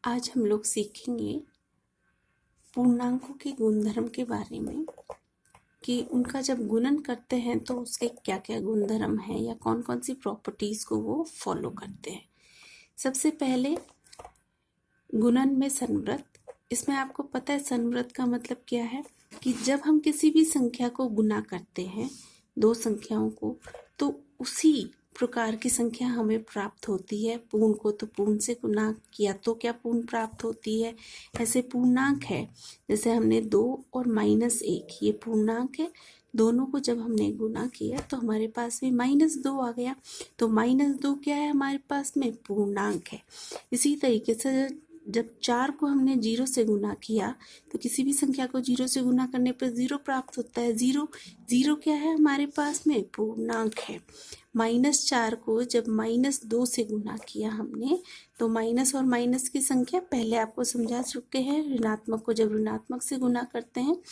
आज हम लोग सीखेंगे पूर्णांकों के गुणधर्म के बारे में कि उनका जब गुणन करते हैं तो उसके क्या क्या गुणधर्म हैं या कौन कौन सी प्रॉपर्टीज़ को वो फॉलो करते हैं। सबसे पहले गुणन में संवृत। इसमें आपको पता है संवृत का मतलब क्या है कि जब हम किसी भी संख्या को गुणा करते हैं, दो संख्याओं को, तो उसी प्रकार की संख्या हमें प्राप्त होती है। पूर्ण को तो पूर्ण से गुणा किया तो क्या पूर्ण प्राप्त होती है। ऐसे पूर्णांक है, जैसे हमने 2 और -1, ये पूर्णांक है। दोनों को जब हमने गुणा किया तो हमारे पास में -2 आ गया। तो -2 क्या है हमारे पास में? पूर्णांक है। इसी तरीके से जब 4 को हमने 0 से गुणा किया तो किसी भी संख्या को 0 से गुणा करने पर 0 प्राप्त होता है। 0 क्या है हमारे पास में? पूर्णांक है। -4 को जब -2 से गुणा किया हमने तो माइनस और माइनस की संख्या पहले आपको समझा चुके हैं। ऋणात्मक को जब ऋणात्मक से गुणा करते हैं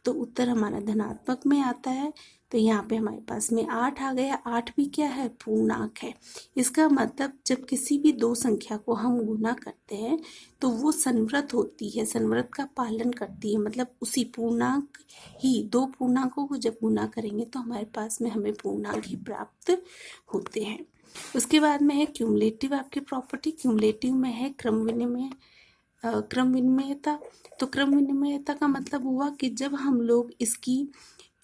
तो उत्तर हमारा धनात्मक में आता है। तो यहाँ पे हमारे पास में 8 आ गया। 8 भी क्या है? पूर्णांक है। इसका मतलब जब किसी भी दो संख्या को हम गुणा करते हैं तो वो संवृत होती है, संवृत का पालन करती है। मतलब उसी पूर्णांक ही, दो पूर्णांकों को जब गुणा करेंगे तो हमारे पास में हमें पूर्णांक ही प्राप्त होते हैं। उसके बाद में है क्यूमुलेटिव आपकी प्रॉपर्टी। क्यूमुलेटिव में है क्रम विनिमयता। तो क्रम विनिमयता का मतलब हुआ कि जब हम लोग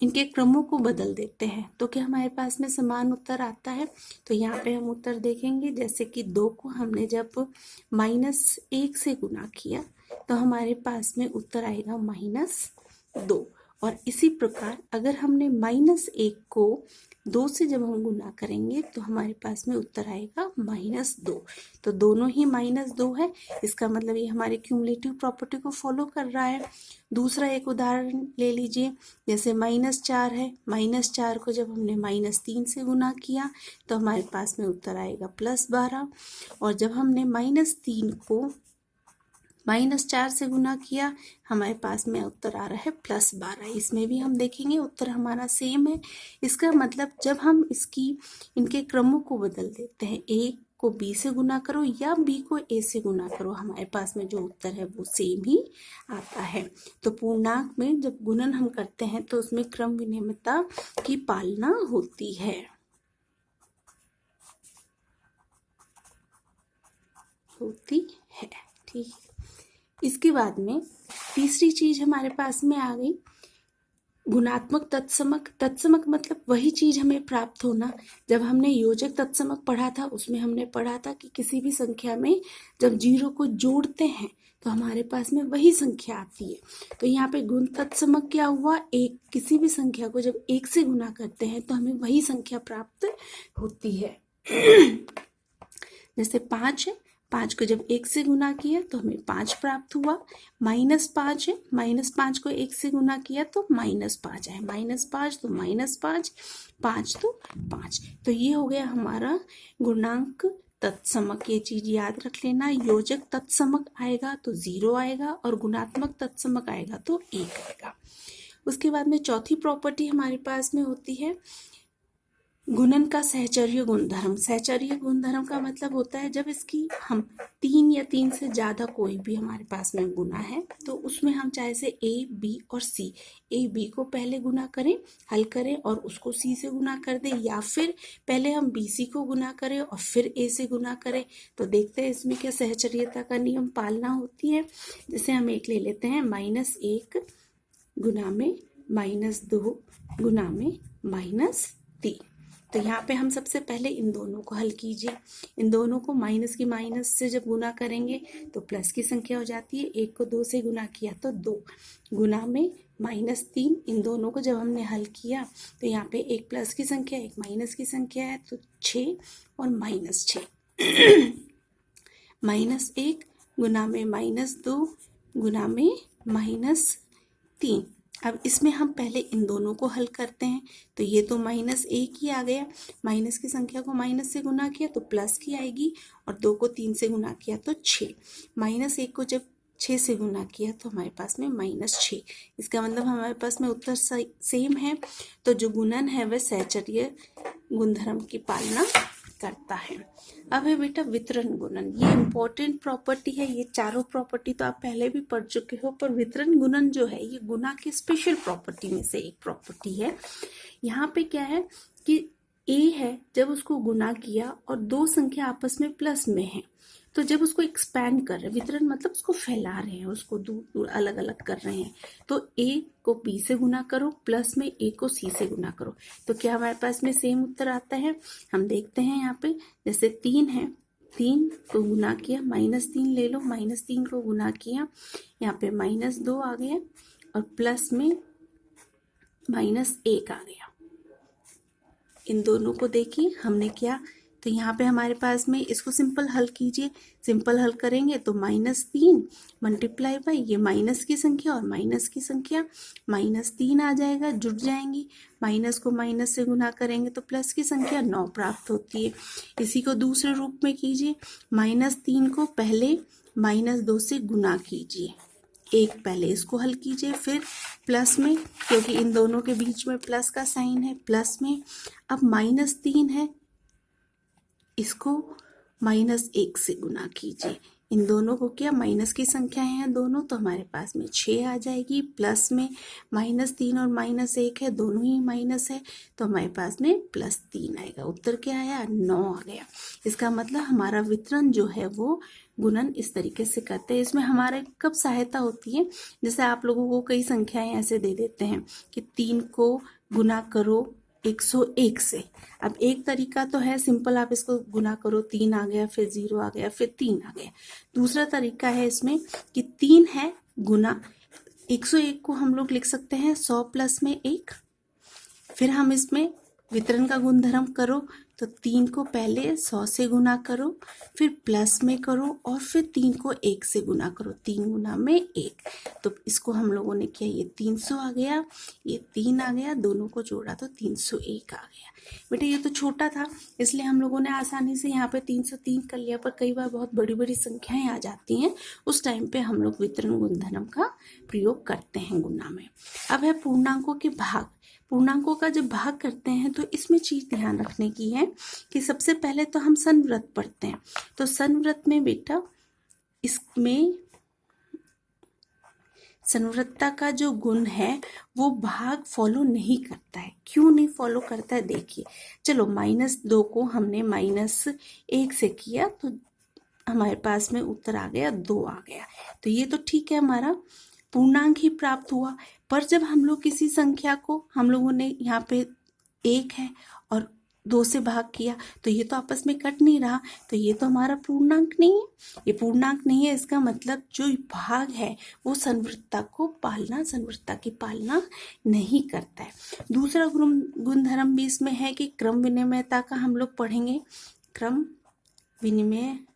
इनके क्रमों को बदल देते हैं तो क्या हमारे पास में समान उत्तर आता है। तो यहाँ पे हम उत्तर देखेंगे, जैसे कि 2 को हमने जब -1 से गुणा किया तो हमारे पास में उत्तर आएगा -2। और इसी प्रकार अगर हमने -1 को 2 से जब हम गुणा करेंगे तो हमारे पास में उत्तर आएगा -2। तो दोनों ही -2 है। इसका मतलब ये हमारी क्यूमुलेटिव प्रॉपर्टी को फॉलो कर रहा है। दूसरा एक उदाहरण ले लीजिए, जैसे -4 है। -4 को जब हमने -3 से गुणा किया तो हमारे पास में उत्तर आएगा +12। और जब हमने -3 को -4 से गुणा किया हमारे पास में उत्तर आ रहा है +12। इसमें भी हम देखेंगे उत्तर हमारा सेम है। इसका मतलब जब हम इनके क्रमों को बदल देते हैं, ए को बी से गुणा करो या बी को ए से गुणा करो, हमारे पास में जो उत्तर है वो सेम ही आता है। तो पूर्णांक में जब गुणन हम करते हैं तो उसमें क्रम विनिमयता की पालना होती है। ठीक है। इसके बाद में तीसरी चीज हमारे पास में आ गई गुणात्मक तत्समक। तत्समक मतलब वही चीज हमें प्राप्त होना। जब हमने योजक तत्समक पढ़ा था उसमें हमने पढ़ा था कि किसी भी संख्या में जब 0 को जोड़ते हैं तो हमारे पास में वही संख्या आती है। तो यहाँ पे गुण तत्समक क्या हुआ? किसी भी संख्या को जब 1 से गुणा करते हैं तो हमें वही संख्या प्राप्त होती है। जैसे 5 है, 5 को जब 1 से गुणा किया तो हमें 5 प्राप्त हुआ। -5 है, -5 को 1 से गुणा किया तो -5 है। -5 तो -5, 5 तो 5। तो ये हो गया हमारा गुणांक तत्समक। ये चीज याद रख लेना। योजक तत्समक आएगा तो 0 आएगा और गुणात्मक तत्समक आएगा तो 1 आएगा। उसके बाद में चौथी प्रॉपर्टी हमारे पास में होती है गुणन का सहचर्य गुणधर्म। सहचर्य गुणधर्म का मतलब होता है जब इसकी हम 3 या 3 से ज़्यादा कोई भी हमारे पास में गुना है तो उसमें हम चाहे से A, B और C, A, B को पहले गुना करें, हल करें और उसको C से गुना कर दें, या फिर पहले हम BC को गुना करें और फिर A से गुना करें। तो देखते हैं इसमें क्या सहचर्यता का नियम पालना होती है। जैसे हम एक ले लेते हैं, -1 गुना में -2 गुना में -3। तो यहाँ पे हम सबसे पहले इन दोनों को हल कीजिए। इन दोनों को माइनस की माइनस से जब गुना करेंगे तो प्लस की संख्या हो जाती है। 1 को 2 से गुना किया तो 2 गुना में -3। इन दोनों को जब हमने हल किया तो यहाँ पे एक प्लस की संख्या एक माइनस की संख्या है तो 6 और -6। -1 गुना में -2 गुना में -3। अब इसमें हम पहले इन दोनों को हल करते हैं तो ये तो -1 ही आ गया। माइनस की संख्या को माइनस से गुना किया तो प्लस की आएगी और 2 को 3 से गुना किया तो 6। -1 को जब 6 से गुना किया तो हमारे पास में -6। इसका मतलब हमारे पास में उत्तर सेम है। तो जो गुणन है वह सहचर्य गुणधर्म की पालना करता है। अब है बेटा वितरण गुणन। ये इंपॉर्टेंट प्रॉपर्टी है। ये चारों प्रॉपर्टी तो आप पहले भी पढ़ चुके हो, पर वितरण गुणन जो है ये गुणा की स्पेशल प्रॉपर्टी में से एक प्रॉपर्टी है। यहाँ पे क्या है कि ए है, जब उसको गुना किया और दो संख्या आपस में प्लस में है, तो जब उसको एक्सपैंड कर रहे हैं, वितरण मतलब उसको फैला रहे हैं, उसको दूर दूर अलग अलग कर रहे हैं, तो ए को बी से गुना करो, प्लस में ए को सी से गुना करो, तो क्या हमारे पास में सेम उत्तर आता है। हम देखते हैं यहाँ पे, जैसे 3 है, 3 को गुना किया, -3 ले लो, -3 को गुना किया, यहाँ पे -2 आ गया और प्लस में -1 आ गया। इन दोनों को देखिए हमने क्या, तो यहाँ पे हमारे पास में इसको सिंपल हल कीजिए। सिंपल हल करेंगे तो -3 मल्टीप्लाई बाई ये माइनस की संख्या और माइनस की संख्या, -3 आ जाएगा, जुड़ जाएंगी, माइनस को माइनस से गुना करेंगे तो प्लस की संख्या 9 प्राप्त होती है। इसी को दूसरे रूप में कीजिए, -3 को पहले -2 से गुना कीजिए, एक पहले इसको हल कीजिए, फिर प्लस में, क्योंकि इन दोनों के बीच में प्लस का साइन है, प्लस में अब -3 है, इसको -1 से गुना कीजिए। इन दोनों को क्या, माइनस की संख्याएं हैं दोनों, तो हमारे पास में 6 आ जाएगी, प्लस में -3 और -1 है, दोनों ही माइनस है, तो हमारे पास में +3 आएगा। उत्तर क्या आया, 9 आ गया। इसका मतलब हमारा वितरण जो है वो गुणन इस तरीके से करते हैं। इसमें हमारे कब सहायता होती है, जैसे आप लोगों को कई संख्याएं ऐसे दे देते हैं कि 3 को गुना करो 101 से। अब एक तरीका तो है सिंपल, आप इसको गुना करो, 3 आ गया, फिर 0 आ गया, फिर 3 आ गया। दूसरा तरीका है इसमें कि 3 है गुना 101 को हम लोग लिख सकते हैं 100 प्लस में 1। फिर हम इसमें वितरण का गुणधर्म करो तो 3 को पहले 100 से गुना करो, फिर प्लस में करो और फिर 3 को 1 से गुना करो, 3 गुना में 1। तो इसको हम लोगों ने किया, ये 300 आ गया, ये 3 आ गया, दोनों को जोड़ा तो 301 आ गया। बेटा ये तो छोटा था, इसलिए हम लोगों ने आसानी से यहाँ पे 303 कर लिया, पर कई बार बहुत बड़ी बड़ी संख्याएं आ जाती हैं, उस टाइम पे हम लोग वितरण गुणधर्म का प्रयोग करते हैं गुणा में। अब है पूर्णांकों के भाग। पूर्णांकों का जब भाग करते हैं तो इसमें चीज ध्यान रखने की है कि सबसे पहले तो हम संवृत पढ़ते हैं। तो संवृत में बेटा इसमें संवृतता का जो गुण है वो भाग फॉलो नहीं करता है। क्यों नहीं फॉलो करता है, देखिए। चलो -2 को हमने -1 से किया तो हमारे पास में उत्तर आ गया 2 आ गया, तो ये तो ठीक है, हमारा पूर्णांक ही प्राप्त हुआ। पर जब हम लोग किसी संख्या को, हम लोगों ने यहाँ पे 1 है और 2 से भाग किया तो ये तो आपस में कट नहीं रहा, तो ये तो हमारा पूर्णांक नहीं है। ये पूर्णांक नहीं है, इसका मतलब जो भाग है वो संवृतता की पालना नहीं करता है। दूसरा गुणधर्म भी इसमें है कि क्रम विनिमयता का हम लोग पढ़ेंगे। क्रम विनिमयता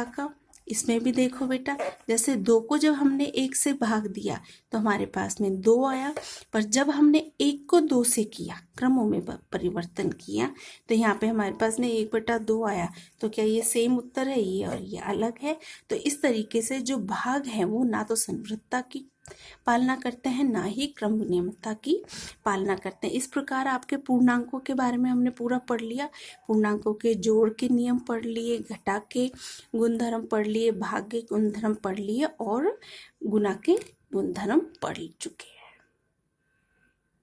का इसमें भी देखो बेटा, जैसे 2 को जब हमने 1 से भाग दिया तो हमारे पास में 2 आया, पर जब हमने 1 को 2 से किया, क्रमों में परिवर्तन किया, तो यहाँ पे हमारे पास में 1/2 आया। तो क्या ये सेम उत्तर है, ये और ये अलग है। तो इस तरीके से जो भाग है वो ना तो संवृतता की पालना करते हैं, ना ही क्रम विनिमयता की पालना करते हैं। इस प्रकार आपके पूर्णांकों के बारे में हमने पूरा पढ़ लिया। पूर्णांकों के जोड़ के नियम पढ़ लिए, घटा के गुणधर्म पढ़ लिए, भाग के गुणधर्म पढ़ लिए और गुणा के गुणधर्म पढ़ चुके।